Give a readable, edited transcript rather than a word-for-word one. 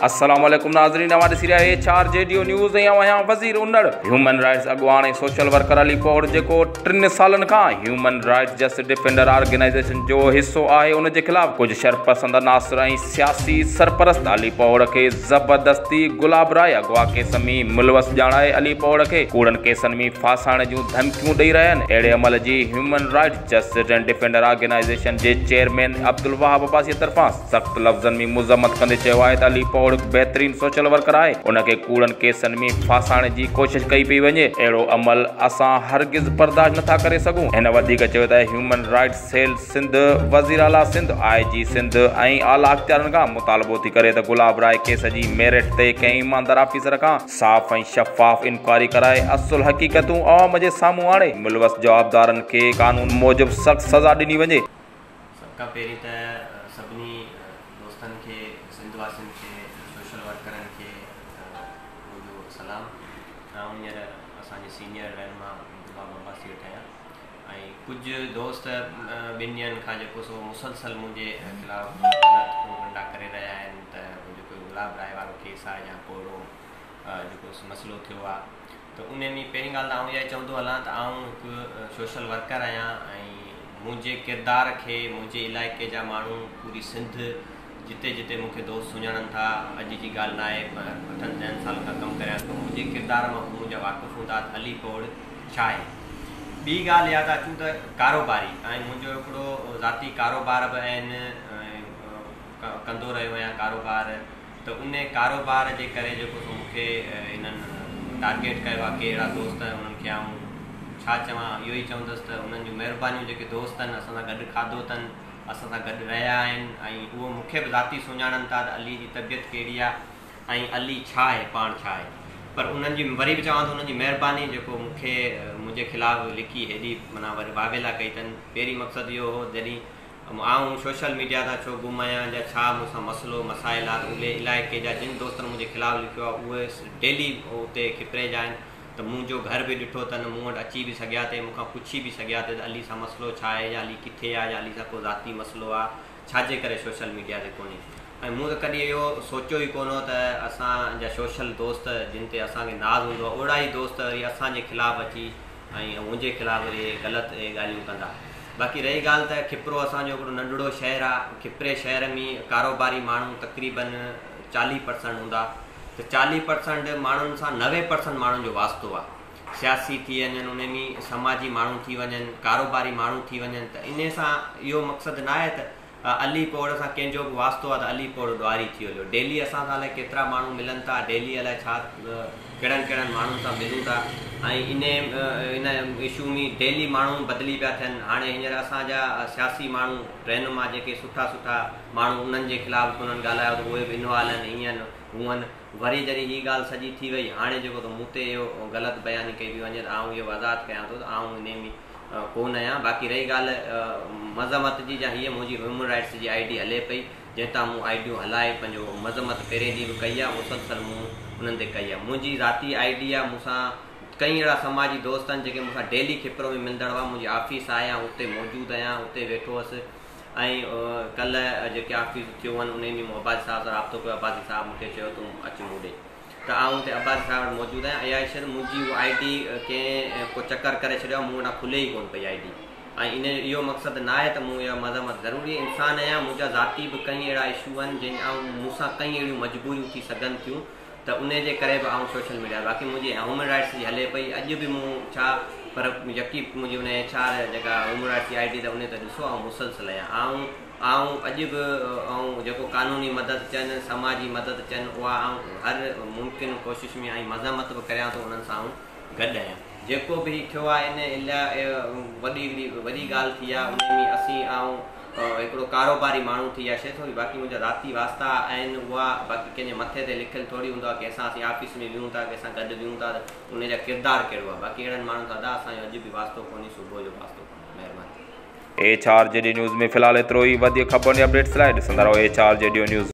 अस्सलाम वालेकुम नाज़रीन, हमारे सिरिया HRJDO न्यूज़ यहाँ वज़ीर उन्नड़ ह्यूमन राइट्स अगवान ऐं सोशल वर्कर अली पौड़ जेको 3 सालनि खां human rights justice defender organisation जो हिस्सो आहे, उन जे ख़िलाफ़ कुछ शरपसंद अनासर ऐं सियासी सरपरस्त अली पौड़ के ज़बरदस्ती गुलाब राय अगवा केस में मुलवस ॼाणाए अली पौड़ के कूड़नि केसनि में फासाइण जूं धमकियूं ॾेई रहिया आहिनि। अहिड़े अमल जी human rights justice and defender organization जे चेयरमैन अब्दुल वहाब अब्बासी तरफ़ां सख़्त लफ़्ज़नि में मुज़म्मत कंदे चयो आहे त अली पौड़ बेहतरीन सोशल वर्कर है, उनके कूड़न केसन में फासाण की कोशिश कई पई वने। अड़ो अमल असा हरगिज बर्दाश्त नथा करे सकूं। इन वधिक चयो त ह्यूमन राइट्स सेल सिंध, वज़ीर आला सिंध, IG सिंध ऐं आला अख्तियारन का मुतालबो थी करे त गुलाब राय केस जी मेरिट ते कंहिं ईमानदार ऑफिसर का साफ़ ऐं शफ़ाफ इंक्वायरी कराए असुल हकीकतूं अवाम जे साम्हूं आणे मुलवस जवाबदारन के कानून मूजिब सख्त सज़ा ॾिनी वञे। सबका पहिरीं त सभिनी दोस्तन के सिंधवासिन के सोशल वर्करन के मुंहिंजो सलाम। हींअर असांजे सीनियर रहनुमा गुलाब अब्बासी वेठा आहियां ऐं कुझु दोस्त ॿिनि ॾींहंनि खां जेको सो मुसलसल मुंहिंजे ख़िलाफ़ ग़लति प्रोपगंडा करे रहिया आहिनि त जेको गुलाब राय वारो केस आहे या पोड़ो जेको मसइलो थियो आहे, त उन में पहिरीं ॻाल्हि त आउं इहा चवंदो हलां त आउं हिकु सोशल वर्कर आहियां ऐं मुंहिंजे किरदार खे मुंहिंजे इलाइक़े जा माण्हू पूरी सिंध जिते जिते मूंखे दोस्त सुञाणनि था, अॼु जी ॻाल्हि न आहे, 8-10 साल खां कमु करियां थो, मुंहिंजे किरदार मां मुंहिंजा वाक़ुफ़ हूंदा त अली पौड़ छा आहे। ॿी ॻाल्हि इहा था अचूं त कारोबारी ऐं मुंहिंजो हिकिड़ो ज़ाती कारोबार बि आहिनि, कंदो रहियो आहियां कारोबार, त उन कारोबार जे करे जेको मूंखे इन्हनि टारगेट कयो आहे कि अहिड़ा दोस्त उन्हनि खे आऊं छा चवां, इहो ई चवंदुसि त उन्हनि जूं महिरबानियूं जेके दोस्त आहिनि असां सां गॾु खाधो अथनि, असां सां गॾु रहिया आहिनि ऐं उहो मूंखे बि ज़ाती सुञाणनि था त अली जी तबियत कहिड़ी आहे ऐं अली छा आहे, पाण छा आहे। पर उन्हनि जी वरी बि चवां थो उन्हनि जी महिरबानी जेको मूंखे मुंहिंजे ख़िलाफ़ु लिखी हेॾी माना वरी वावेला कई अथनि। पहिरीं मक़सदु इहो हो जॾहिं आऊं सोशल मीडिया था छो घुमायां या छा मूंसां मसइलो मसाइल आहे, उहे इलाइक़े जा जिन दोस्तनि मुंहिंजे ख़िलाफ़ु लिखियो आहे उहे डेली उते खिपरे जा आहिनि, त मुंहिंजो घर बि ॾिठो अथनि, मूं वटि अची बि सघिया थिए, मूंखां पुछी बि सघिया थिए त अली सां मसइलो छा आहे या अली किथे आहे या अली सां को ज़ाती मसइलो आहे, छाजे करे सोशल मीडिया ते कोन्हे। ऐं मूं त कॾहिं इहो सोचियो ई कोन त असांजा सोशल दोस्त जिन ते असांखे नाज़ हूंदो आहे ओड़ा ई दोस्त वरी असांजे ख़िलाफ़ु अची ऐं मुंहिंजे ख़िलाफ़ु वरी ग़लति ॻाल्हियूं कंदा। बाक़ी रही ॻाल्हि त खिपरो असांजो हिकिड़ो नंढड़ो शहर आहे, खिपरे शहर में कारोबारी माण्हू तक़रीबन 40% हूंदा, त 40% माण्हुनि सां 90% माण्हुनि जो वास्तो आहे। सियासी थी वञनि, उन में समाजी माण्हू थी वञनि, कारोबारी माण्हू थी वञनि, त इन सां इहो मक़सदु न आहे त अली पौड़ सां कंहिंजो बि वास्तो आहे त अली पौड़ ॾुआरी थी वञो। डेली असां सां अलाए केतिरा माण्हू मिलनि था, डेली अलाए छा कहिड़नि कहिड़नि माण्हुनि सां मिलूं था ऐं इन इशू में डेली माण्हू बदिली पिया थियनि। हाणे हींअर असांजा सियासी माण्हू रहनुमा जेके सुठा सुठा माण्हू उन्हनि जे ख़िलाफ़ु उन्हनि ॻाल्हायो त उहे बि इनवाल आहिनि, हीअं हूअं वरी जॾहिं हीअ ॻाल्हि सॼी थी वई, हाणे जेको त मूं ते इहो ग़लति बयानी कई वञे त आउं इहो आज़ादु कयां थो त आउं इन में कोन आहियां। बाक़ी रही ॻाल्हि मज़म्मत जी, या हीअ मुंहिंजी ह्यूमन राइट्स जी ID हले पई, जंहिंतां मूं आइडियूं हलाए पंहिंजो मज़म्मत पहिरें जी बि कई आहे, मुसलसल मूं उन्हनि ते कई आहे। मुंहिंजी ज़ाती ID आहे, मूंसां कई अहिड़ा समाजी दोस्त आहिनि जेके मूंसां डेली खिपरो में मिलंदड़ हुआ। मुंहिंजी ऑफिस आहे, उते मौजूदु आहियां, उते वेठो हुअसि ऐं कल्ह जेके ऑफिस थियो आहिनि उन में मूं अब्बासी साहिब सां राब्तो कयो। अब्बासी साहिबु मूंखे चयो तूं अचु मूं ॾे, त आउं हुते अब्बासी साहिब वटि मौजूदु आहियां। इहा शइ मुंहिंजी उहा ID कंहिं को चकर करे छॾियो, मूं वटां खुले ई कोन पई ID ऐं इन इहो मक़सदु न आहे त मूं इहा मज़म्मत ज़रूरी इंसान आहियां। मुंहिंजा ज़ाती बि कई अहिड़ा इशू आहिनि जिन मूंसां कई अहिड़ियूं मजबूरियूं थी सघनि थियूं, त उन जे करे बि आउं सोशल मीडिया, बाक़ी मुंहिंजी ह्यूमन राइट्स जी हले पई अॼु बि मूं छा, पर यकी मुंहिंजी उन HR जेका ह्यूमन राइट्स जी ID त उन ते ॾिसो आउं मुसलसल आहियां। आउं अॼु बि ऐं जेको कानूनी मदद चवनि, समाजी मदद चवनि, उहा आउं हर मुमकिन कोशिशि में ऐं मज़म्मत बि करियां थो, उन्हनि सां आउं गॾु आहियां। जेको बि थियो आहे इन इलाही वॾी ॻाल्हि थी आहे, उन में असीं हिकिड़ो कारोबारी माण्हू थी आहे शइ थोरी, बाक़ी मुंहिंजा ज़ाती वास्ता आहिनि उहा बाक़ी कंहिंजे मथे ते लिखियलु थोरी हूंदो आहे कि असीं ऑफिस में वियूं था, कंहिंसां गॾु वियूं था त उनजा किरदारु कहिड़ो आहे। बाक़ी अहिड़नि माण्हुनि सां असांजो अॼु बि वास्तो कोन्हे, सुबुह जो वास्तो कोन्हे। महिरबानी। HRJDO न्यूज़ में फ़िलहाल एतिरो ई। वधीक ख़बरुनि जी अपडेट्स लाइ ॾिसंदा रहो HRJDO न्यूज़।